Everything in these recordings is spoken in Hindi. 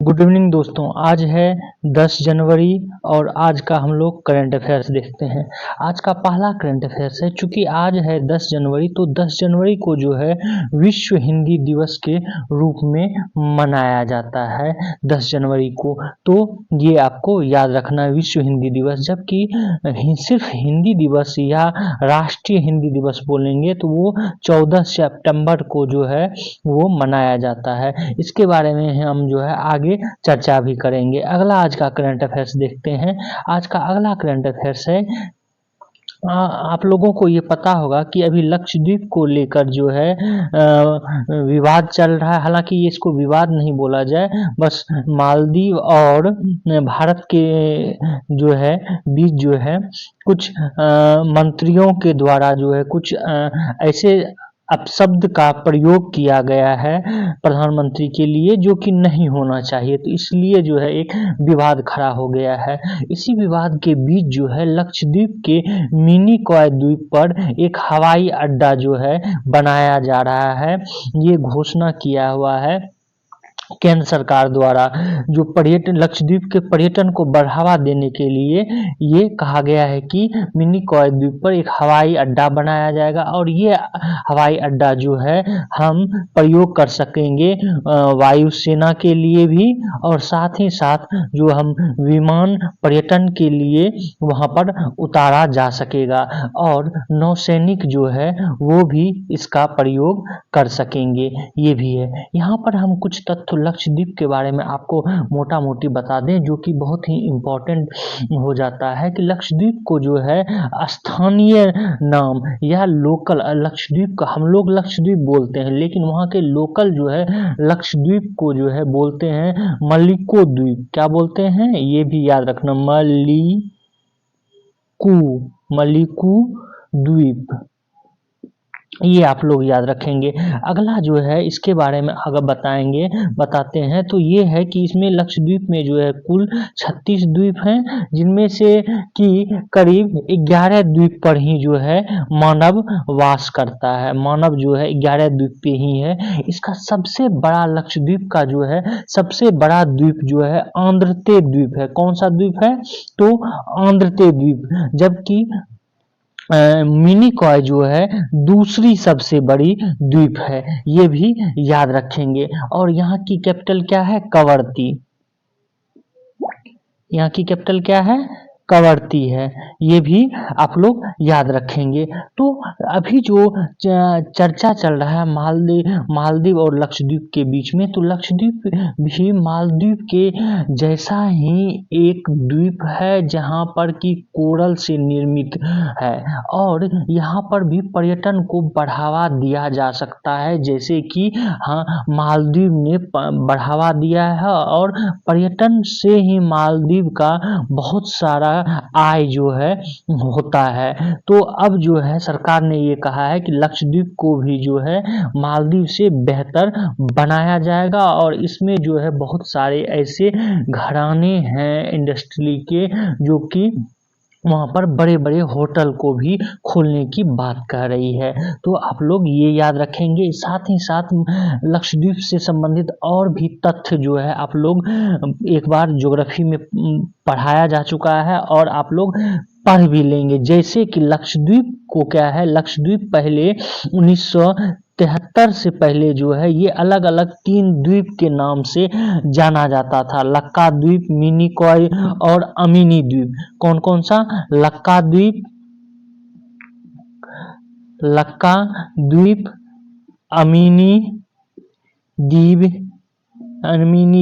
गुड इवनिंग दोस्तों। आज है 10 जनवरी और आज का हम लोग करंट अफेयर्स देखते हैं। आज का पहला करंट अफेयर्स है। चूंकि आज है 10 जनवरी तो 10 जनवरी को जो है विश्व हिंदी दिवस के रूप में मनाया जाता है 10 जनवरी को। तो ये आपको याद रखना है विश्व हिंदी दिवस। जबकि सिर्फ हिंदी दिवस या राष्ट्रीय हिंदी दिवस बोलेंगे तो वो 14 सितंबर को जो है वो मनाया जाता है। इसके बारे में हम जो है आगे चर्चा भी करेंगे। अगला आज का करंट अफेयर्स देखते हैं। आज का अगला करंट अफेयर्स है, आप लोगों को ये पता होगा कि अभी लक्षद्वीप को लेकर जो है विवाद चल रहा है। हालांकि ये इसको विवाद नहीं बोला जाए, बस मालदीव और भारत के जो है बीच जो है कुछ मंत्रियों के द्वारा जो है कुछ ऐसे अपशब्द का प्रयोग किया गया है प्रधानमंत्री के लिए जो कि नहीं होना चाहिए। तो इसलिए जो है एक विवाद खड़ा हो गया है। इसी विवाद के बीच जो है लक्षद्वीप के मिनिकॉय द्वीप पर एक हवाई अड्डा जो है बनाया जा रहा है। ये घोषणा किया हुआ है केंद्र सरकार द्वारा। जो पर्यटन लक्षद्वीप के पर्यटन को बढ़ावा देने के लिए ये कहा गया है कि मिनिकॉय द्वीप पर एक हवाई अड्डा बनाया जाएगा और ये हवाई अड्डा जो है हम प्रयोग कर सकेंगे वायुसेना के लिए भी, और साथ ही साथ जो हम विमान पर्यटन के लिए वहां पर उतारा जा सकेगा और नौसैनिक जो है वो भी इसका प्रयोग कर सकेंगे। ये भी है। यहाँ पर हम कुछ तथ्य लक्षद्वीप के बारे में आपको मोटा मोटी बता दें जो कि बहुत ही इम्पोर्टेंट हो जाता है कि लक्षद्वीप को जो है स्थानीय नाम या लोकल लक्षद्वीप का हम लोग लक्षद्वीप बोलते हैं, लेकिन वहाँ के लोकल जो है लक्षद्वीप को जो है बोलते हैं मलिको द्वीप। क्या बोलते हैं ये भी याद रखना, मलिकू द्वीप, ये आप लोग याद रखेंगे। अगला जो है इसके बारे में अगर बताते हैं तो ये है कि इसमें लक्षद्वीप में जो है कुल 36 द्वीप हैं, जिनमें से कि करीब 11 द्वीप पर ही जो है मानव वास करता है। मानव जो है 11 द्वीप पे ही है। इसका सबसे बड़ा लक्षद्वीप का जो है सबसे बड़ा द्वीप जो है आंद्रते द्वीप है। कौन सा द्वीप है? तो आंद्रते द्वीप। जबकि मिनिकॉय जो है दूसरी सबसे बड़ी द्वीप है। ये भी याद रखेंगे। और यहाँ की कैपिटल क्या है? कवरत्ती। यहाँ की कैपिटल क्या है? कवरत्ती है। ये भी आप लोग याद रखेंगे। तो अभी जो चर्चा चल रहा है मालदीव और लक्षद्वीप के बीच में, तो लक्षद्वीप भी मालदीव के जैसा ही एक द्वीप है जहाँ पर कि कोरल से निर्मित है और यहाँ पर भी पर्यटन को बढ़ावा दिया जा सकता है, जैसे कि हाँ मालदीव ने बढ़ावा दिया है और पर्यटन से ही मालदीव का बहुत सारा आय जो है होता है। तो अब जो है सरकार ने ये कहा है कि लक्षद्वीप को भी जो है मालदीव से बेहतर बनाया जाएगा और इसमें जो है बहुत सारे ऐसे घराने हैं इंडस्ट्री के जो कि वहाँ पर बड़े बड़े होटल को भी खोलने की बात कर रही है। तो आप लोग ये याद रखेंगे। साथ ही साथ लक्षद्वीप से संबंधित और भी तथ्य जो है आप लोग एक बार ज्योग्राफी में पढ़ाया जा चुका है और आप लोग पढ़ भी लेंगे। जैसे कि लक्षद्वीप को क्या है, लक्षद्वीप पहले 1973 से पहले जो है ये अलग अलग 3 द्वीप के नाम से जाना जाता था। लक्का द्वीप, मिनिकॉय और अमिनी द्वीप। कौन कौन सा? लक्का द्वीप, अमिनी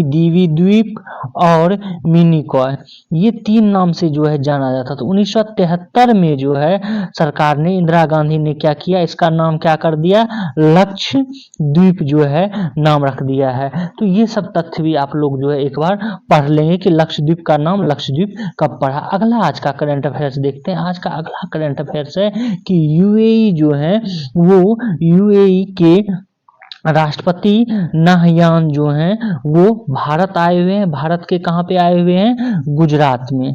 दीवी द्वीप और मिनिकॉय, ये 3 नाम से जो है जाना जाता। तो 1973 में जो है सरकार ने, इंदिरा गांधी ने क्या किया, इसका नाम क्या कर दिया? लक्षद्वीप जो है नाम रख दिया है। तो ये सब तथ्य भी आप लोग जो है एक बार पढ़ लेंगे कि लक्षद्वीप का नाम लक्षद्वीप कब पड़ा। अगला आज का करंट अफेयर्स देखते हैं। आज का अगला करंट अफेयर्स है कि यूएई जो है वो यूएई के राष्ट्रपति नाहयान जो हैं वो भारत आए हुए हैं। भारत के कहाँ पे आए हुए हैं? गुजरात में।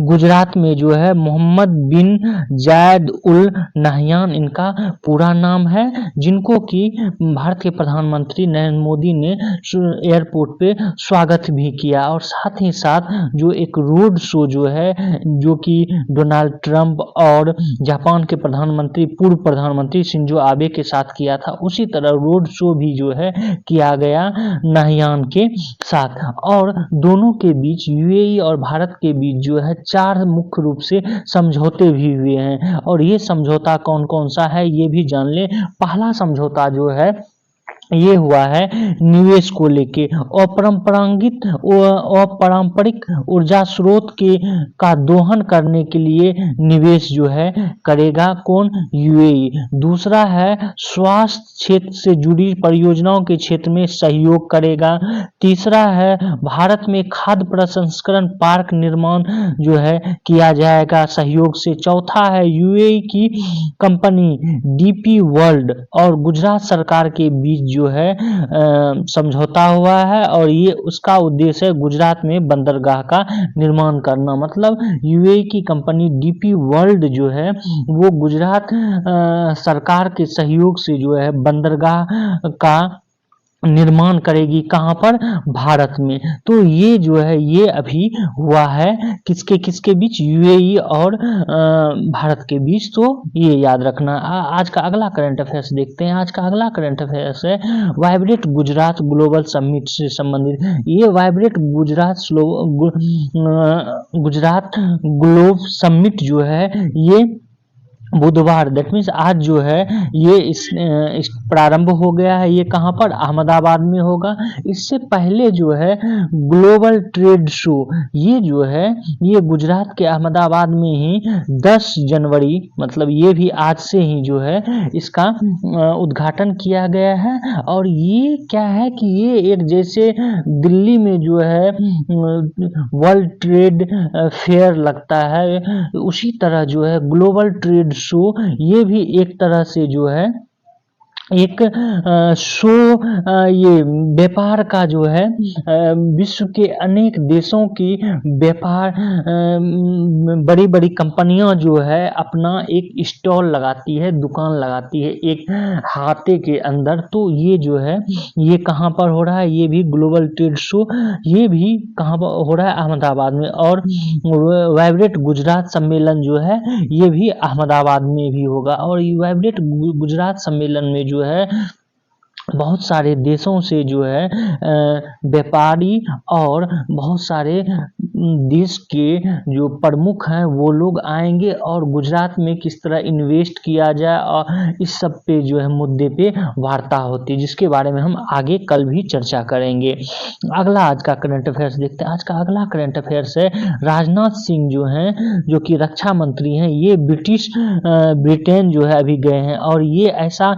गुजरात में जो है मोहम्मद बिन जायद उल नहयान इनका पूरा नाम है, जिनको कि भारत के प्रधानमंत्री नरेंद्र मोदी ने एयरपोर्ट पे स्वागत भी किया। और साथ ही साथ जो एक रोड शो जो है, जो कि डोनाल्ड ट्रंप और जापान के पूर्व प्रधानमंत्री शिंजो आबे के साथ किया था, उसी तरह रोड शो भी जो है किया गया नहयान के साथ। और दोनों के बीच, यूएई और भारत के बीच जो है 4 मुख्य रूप से समझौते भी हुए हैं। और ये समझौता कौन कौन सा है ये भी जान ले। पहला समझौता जो है ये हुआ है निवेश को लेके। अपारंपरिक ऊर्जा स्रोत का दोहन करने के लिए निवेश जो है करेगा कौन? यूएई। दूसरा है स्वास्थ्य क्षेत्र से जुड़ी परियोजनाओं के क्षेत्र में सहयोग करेगा। तीसरा है भारत में खाद्य प्रसंस्करण पार्क निर्माण जो है किया जाएगा सहयोग से। चौथा है यूएई की कंपनी डीपी वर्ल्ड और गुजरात सरकार के बीच जो है समझौता हुआ है, और ये उसका उद्देश्य है गुजरात में बंदरगाह का निर्माण करना। मतलब यूएई की कंपनी डीपी वर्ल्ड जो है वो गुजरात सरकार के सहयोग से जो है बंदरगाह का निर्माण करेगी। कहाँ पर? भारत में। तो ये जो है ये अभी हुआ है किसके किसके बीच? यूएई और भारत के बीच। तो ये याद रखना। आज का अगला करंट अफेयर्स देखते हैं। आज का अगला करंट अफेयर्स है वाइब्रेट गुजरात ग्लोबल समिट से संबंधित। ये वाइब्रेट गुजरात ग्लोब समिट जो है ये बुधवार, दैट मीन्स आज जो है ये इस प्रारंभ हो गया है। ये कहाँ पर? अहमदाबाद में होगा। इससे पहले जो है ग्लोबल ट्रेड शो ये जो है ये गुजरात के अहमदाबाद में ही 10 जनवरी, मतलब ये भी आज से ही जो है इसका उद्घाटन किया गया है। और ये क्या है कि ये एक जैसे दिल्ली में जो है वर्ल्ड ट्रेड फेयर लगता है, उसी तरह जो है ग्लोबल ट्रेड शो ये भी एक तरह से जो है एक शो, ये व्यापार का जो है विश्व के अनेक देशों की व्यापार बड़ी बड़ी कंपनियां जो है अपना एक स्टॉल लगाती है, दुकान लगाती है एक हाते के अंदर। तो ये जो है ये कहाँ पर हो रहा है? ये भी ग्लोबल ट्रेड शो ये भी कहाँ पर हो रहा है? अहमदाबाद में। और वाइब्रेट गुजरात सम्मेलन जो है ये भी अहमदाबाद में भी होगा। और ये वाइब्रेट गुजरात सम्मेलन में जो है बहुत सारे देशों से जो है व्यापारी और बहुत सारे देश के जो प्रमुख हैं वो लोग आएंगे और गुजरात में किस तरह इन्वेस्ट किया जाए और इस सब पे जो है मुद्दे पे वार्ता होती है, जिसके बारे में हम आगे कल भी चर्चा करेंगे। अगला आज का करंट अफेयर्स देखते हैं। आज का अगला करंट अफेयर्स है राजनाथ सिंह जो हैं, जो कि रक्षा मंत्री हैं, ये ब्रिटेन जो है अभी गए हैं। और ये ऐसा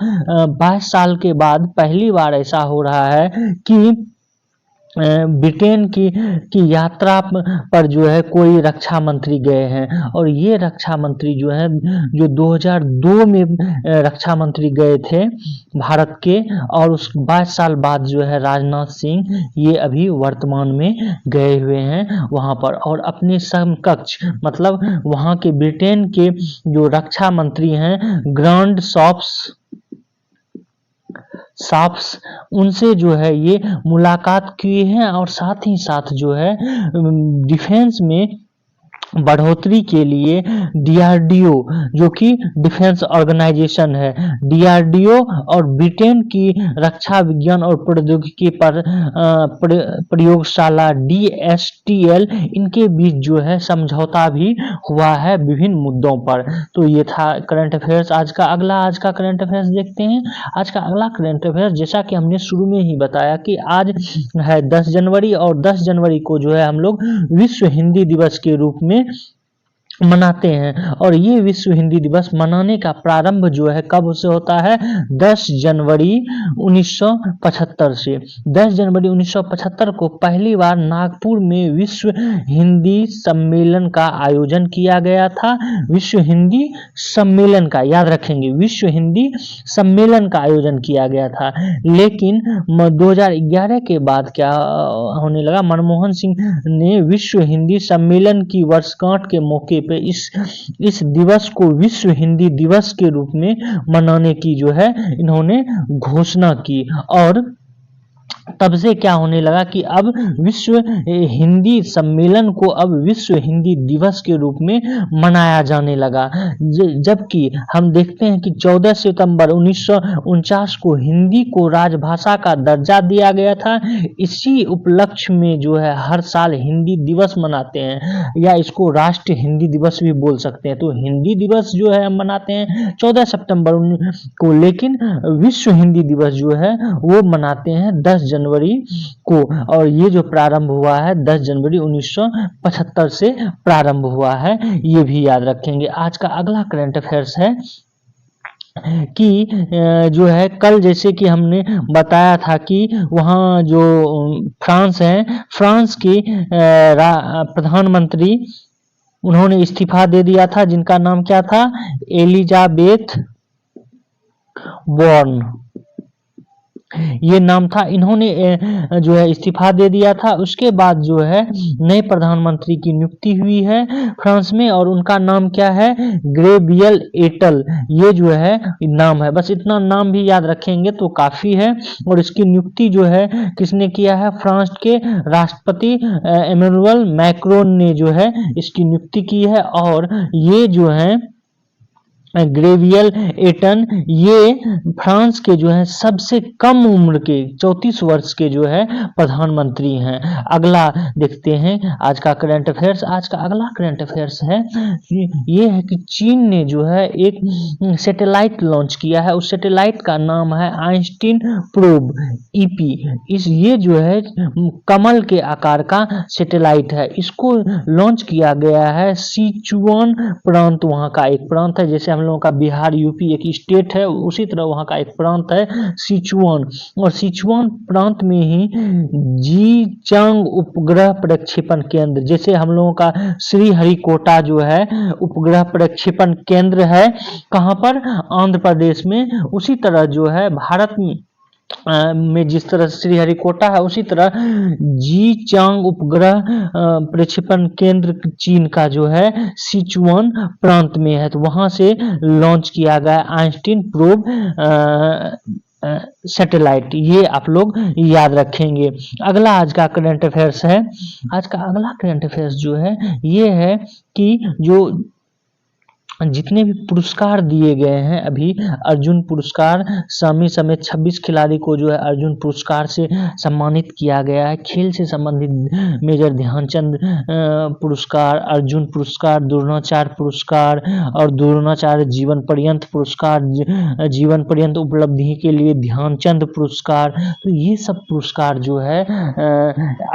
22 साल के बाद पहली बार ऐसा हो रहा है कि ब्रिटेन की यात्रा पर जो है कोई रक्षा मंत्री गए हैं। और ये रक्षा मंत्री जो है जो 2002 में रक्षा मंत्री गए थे भारत के, और उस 22 साल बाद जो है राजनाथ सिंह ये अभी वर्तमान में गए हुए हैं वहां पर। और अपने समकक्ष मतलब वहां के ब्रिटेन के जो रक्षा मंत्री हैं ग्रांड शॉप्स उनसे जो है ये मुलाकात किए हैं। और साथ ही साथ जो है डिफेंस में बढ़ोतरी के लिए डीआरडीओ जो कि डिफेंस ऑर्गेनाइजेशन है, डीआरडीओ और ब्रिटेन की रक्षा विज्ञान और प्रौद्योगिकी पर प्रयोगशाला डीएसटीएल इनके बीच जो है समझौता भी हुआ है विभिन्न मुद्दों पर। तो ये था करंट अफेयर्स। आज का करंट अफेयर्स देखते हैं। आज का अगला करंट अफेयर्स, जैसा कि हमने शुरू में ही बताया कि आज है 10 जनवरी और 10 जनवरी को जो है हम लोग विश्व हिंदी दिवस के रूप में मनाते हैं। और ये विश्व हिंदी दिवस मनाने का प्रारंभ जो है कब से होता है? 10 जनवरी 1975 से। 10 जनवरी 1975 को पहली बार नागपुर में विश्व हिंदी सम्मेलन का आयोजन किया गया था। विश्व हिंदी सम्मेलन का, याद रखेंगे, विश्व हिंदी सम्मेलन का आयोजन किया गया था। लेकिन 2011 के बाद क्या होने लगा? मनमोहन सिंह ने विश्व हिंदी सम्मेलन की वर्षगांठ के मौके पे इस दिवस को विश्व हिंदी दिवस के रूप में मनाने की जो है इन्होंने घोषणा की। और तब से क्या होने लगा कि अब विश्व हिंदी सम्मेलन को अब विश्व हिंदी दिवस के रूप में मनाया जाने लगा। जबकि हम देखते हैं कि 14 सितंबर 1949 को हिंदी को राजभाषा का दर्जा दिया गया था। इसी उपलक्ष्य में जो है हर साल हिंदी दिवस मनाते हैं, या इसको राष्ट्रीय हिंदी दिवस भी बोल सकते हैं। तो हिंदी दिवस जो है हम मनाते हैं 14 सितंबर को, लेकिन विश्व हिंदी दिवस जो है वो मनाते हैं 10 जनवरी को। और ये जो प्रारंभ हुआ है 10 जनवरी 1975 से प्रारंभ हुआ है, ये भी याद रखेंगे। आज का अगला करंट अफेयर्स है कि जो है कल जैसे कि हमने बताया था कि वहाँ जो फ्रांस है, फ्रांस के प्रधानमंत्री उन्होंने इस्तीफा दे दिया था, जिनका नाम क्या था? एलिजाबेथ बॉर्न, ये नाम था। इन्होंने जो है इस्तीफा दे दिया था। उसके बाद जो है नए प्रधानमंत्री की नियुक्ति हुई है फ्रांस में, और उनका नाम क्या है? गैब्रियल एटल, ये जो है नाम है। बस इतना नाम भी याद रखेंगे तो काफी है। और इसकी नियुक्ति जो है किसने किया है? फ्रांस के राष्ट्रपति इमैनुअल मैक्रोन ने जो है इसकी नियुक्ति की है। और ये जो है गैब्रियल एटल, ये फ्रांस के जो है सबसे कम उम्र के 34 वर्ष के जो है प्रधानमंत्री हैं। अगला देखते हैं आज का करंट अफेयर्स। आज का अगला करंट अफेयर्स है ये है कि चीन ने जो है एक सैटेलाइट लॉन्च किया है। उस सैटेलाइट का नाम है आइंस्टीन प्रोब ईपी। ये जो है कमल के आकार का सैटेलाइट है। इसको लॉन्च किया गया है सिचुआन प्रांत, वहाँ का एक प्रांत है। जैसे हम लोगों का बिहार यूपी एक स्टेट है, उसी तरह वहाँ का एक प्रांत है सिचुआन। और सिचुआन प्रांत में ही जीचांग उपग्रह प्रक्षेपण केंद्र, जैसे हम लोगों का श्रीहरिकोटा जो है उपग्रह प्रक्षेपण केंद्र है, कहाँ पर? आंध्र प्रदेश में। उसी तरह जो है भारत में जिस तरह श्रीहरिकोटा है, उसी तरह जीचांग उपग्रह प्रक्षेपण केंद्र चीन का जो है सिचुआन प्रांत में है। तो वहां से लॉन्च किया गया आइंस्टीन प्रोब सैटेलाइट, ये आप लोग याद रखेंगे। अगला आज का करंट अफेयर्स है। आज का अगला करंट अफेयर्स जो है ये है कि जो जितने भी पुरस्कार दिए गए हैं अभी, अर्जुन पुरस्कार समय समेत 26 खिलाड़ी को जो है अर्जुन पुरस्कार से सम्मानित किया गया है। खेल से संबंधित मेजर ध्यानचंद पुरस्कार, अर्जुन पुरस्कार, द्रोणाचार्य पुरस्कार और द्रोणाचार्य जीवन पर्यंत पुरस्कार, जीवन पर्यंत उपलब्धि के लिए ध्यानचंद पुरस्कार। तो ये सब पुरस्कार जो है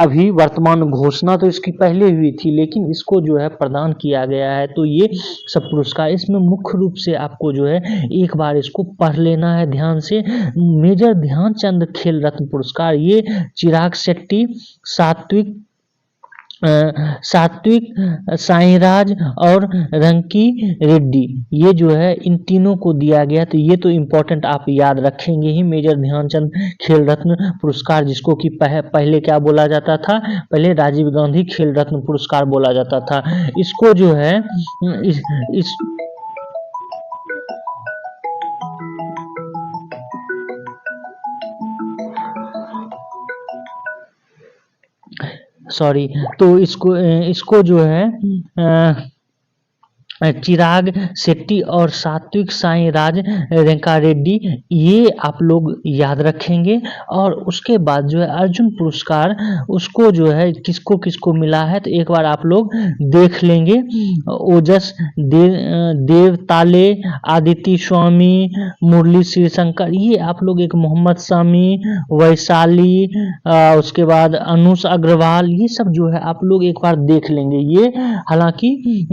अभी वर्तमान घोषणा तो इसकी पहले हुई थी, लेकिन इसको जो है प्रदान किया गया है। तो ये सब पुरस्कार, इसमें मुख्य रूप से आपको जो है एक बार इसको पढ़ लेना है ध्यान से। मेजर ध्यानचंद खेल रत्न पुरस्कार, ये चिराग शेट्टी, सात्विक साईराज और रंकी रेड्डी, ये जो है इन तीनों को दिया गया। तो ये तो इम्पोर्टेंट आप याद रखेंगे ही। मेजर ध्यानचंद खेल रत्न पुरस्कार, जिसको कि पहले क्या बोला जाता था? पहले राजीव गांधी खेल रत्न पुरस्कार बोला जाता था। इसको जो है इस सॉरी, तो इसको जो है चिराग शेट्टी और सात्विक साईराज रेंकारेड्डी, ये आप लोग याद रखेंगे। और उसके बाद जो है अर्जुन पुरस्कार, उसको जो है किसको किसको मिला है तो एक बार आप लोग देख लेंगे। ओजस देवताले, आदित्य स्वामी, मुरली श्रीशंकर, ये आप लोग एक मोहम्मद सामी, वैशाली, उसके बाद अनुष अग्रवाल, ये सब जो है आप लोग एक बार देख लेंगे। ये हालांकि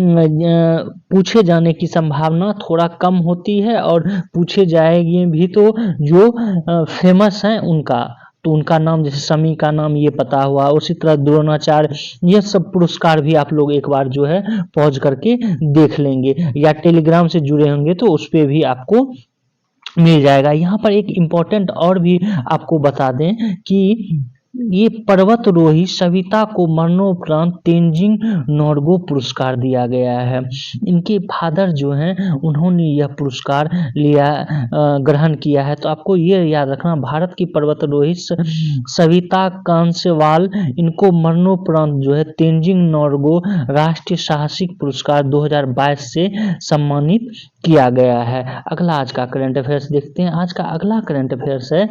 पूछे जाने की संभावना थोड़ा कम होती है, और पूछे जाएंगे भी तो जो फेमस हैं उनका, तो उनका नाम, जैसे समी का नाम ये पता हुआ, उसी तरह द्रोणाचार्य, ये सब पुरस्कार भी आप लोग एक बार जो है पॉज करके देख लेंगे, या टेलीग्राम से जुड़े होंगे तो उस पर भी आपको मिल जाएगा। यहाँ पर एक इम्पोर्टेंट और भी आपको बता दें कि ये पर्वतरोही सविता को मरणोपरांत तेंजिंग नोर्गे पुरस्कार दिया गया है। इनके फादर जो हैं उन्होंने यह पुरस्कार लिया, ग्रहण किया है। तो आपको ये याद रखना, भारत की पर्वतरोही सविता कांसेवाल, इनको मरणोपरांत जो है तेंजिंग नोर्गे राष्ट्रीय साहसिक पुरस्कार 2022 से सम्मानित किया गया है। अगला आज का करंट अफेयर्स देखते हैं। आज का अगला करंट अफेयर्स है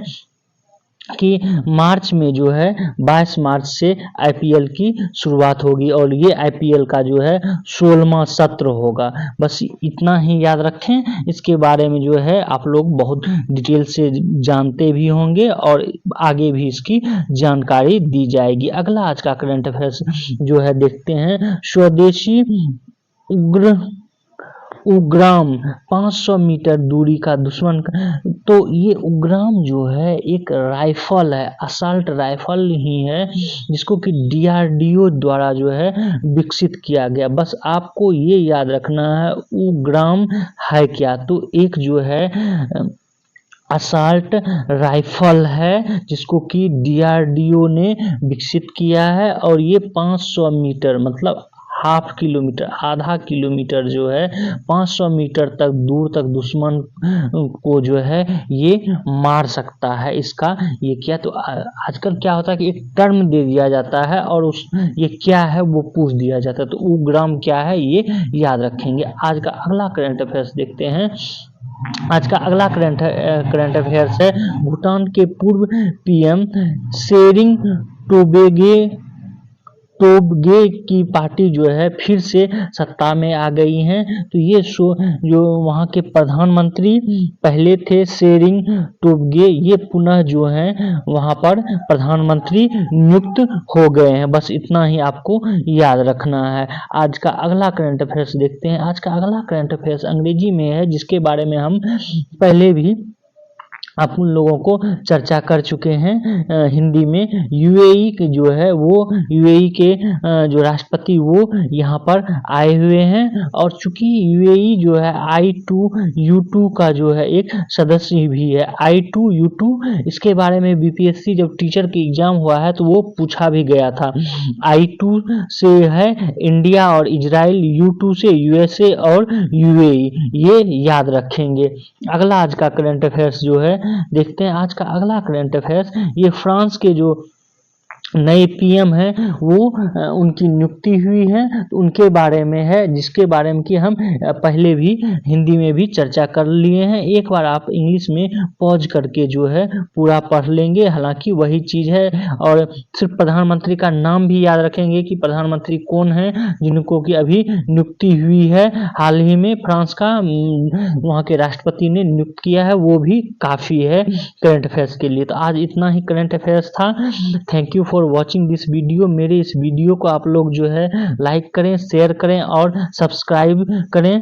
कि मार्च में जो है 22 मार्च से आईपीएल की शुरुआत होगी, और ये आईपीएल का जो है 16वां सत्र होगा। बस इतना ही याद रखें। इसके बारे में जो है आप लोग बहुत डिटेल से जानते भी होंगे, और आगे भी इसकी जानकारी दी जाएगी। अगला आज का करंट अफेयर्स जो है देखते हैं। स्वदेशी उग्राम 500 मीटर दूरी का दुश्मन, तो ये उग्राम जो है एक राइफल है, असल्ट राइफल ही है, जिसको कि डीआरडीओ द्वारा जो है विकसित किया गया। बस आपको ये याद रखना है उग्राम है क्या, तो एक जो है असल्ट राइफल है जिसको कि डीआरडीओ ने विकसित किया है, और ये 500 मीटर मतलब हाफ किलोमीटर, आधा किलोमीटर जो है 500 मीटर तक दूर तक दुश्मन को जो है ये मार सकता है। इसका ये क्या, तो आजकल क्या होता है कि एक टर्म दे दिया जाता है और उस ये क्या है वो पूछ दिया जाता है, तो उग्राम क्या है ये याद रखेंगे। आज का अगला करंट अफेयर्स देखते हैं। आज का अगला करंट अफेयर्स है। भूटान के पूर्व पीएम शेरिंग टोब्गे की पार्टी जो है फिर से सत्ता में आ गई हैं। तो ये जो वहाँ के प्रधानमंत्री पहले थे शेरिंग टोब्गे, ये पुनः जो है वहाँ पर प्रधानमंत्री नियुक्त हो गए हैं। बस इतना ही आपको याद रखना है। आज का अगला करंट अफेयर्स देखते हैं। आज का अगला करंट अफेयर्स अंग्रेजी में है, जिसके बारे में हम पहले भी आप उन लोगों को चर्चा कर चुके हैं हिंदी में। यूएई के जो है वो यूएई के जो राष्ट्रपति वो यहाँ पर आए हुए हैं, और चूंकि यूएई जो है I2U2 का जो है एक सदस्य भी है। I2U2 इसके बारे में बीपीएससी जब टीचर की एग्जाम हुआ है तो वो पूछा भी गया था। I2 से है इंडिया और इजराइल, U2 से यूएसए और यूएई, ये याद रखेंगे। अगला आज का करंट अफेयर्स जो है देखते हैं। आज का अगला करंट अफेयर्स, ये फ्रांस के जो नए पीएम हैं वो उनकी नियुक्ति हुई है, तो उनके बारे में है, जिसके बारे में कि हम पहले भी हिंदी में भी चर्चा कर लिए हैं। एक बार आप इंग्लिश में पॉज करके जो है पूरा पढ़ लेंगे, हालांकि वही चीज़ है। और सिर्फ प्रधानमंत्री का नाम भी याद रखेंगे कि प्रधानमंत्री कौन है जिनको कि अभी नियुक्ति हुई है हाल ही में, फ्रांस का वहाँ के राष्ट्रपति ने नियुक्त किया है, वो भी काफ़ी है करंट अफेयर्स के लिए। तो आज इतना ही करंट अफेयर्स था। Thank you for watching this video. मेरे इस वीडियो को आप लोग जो है लाइक करें, शेयर करें और सब्सक्राइब करें।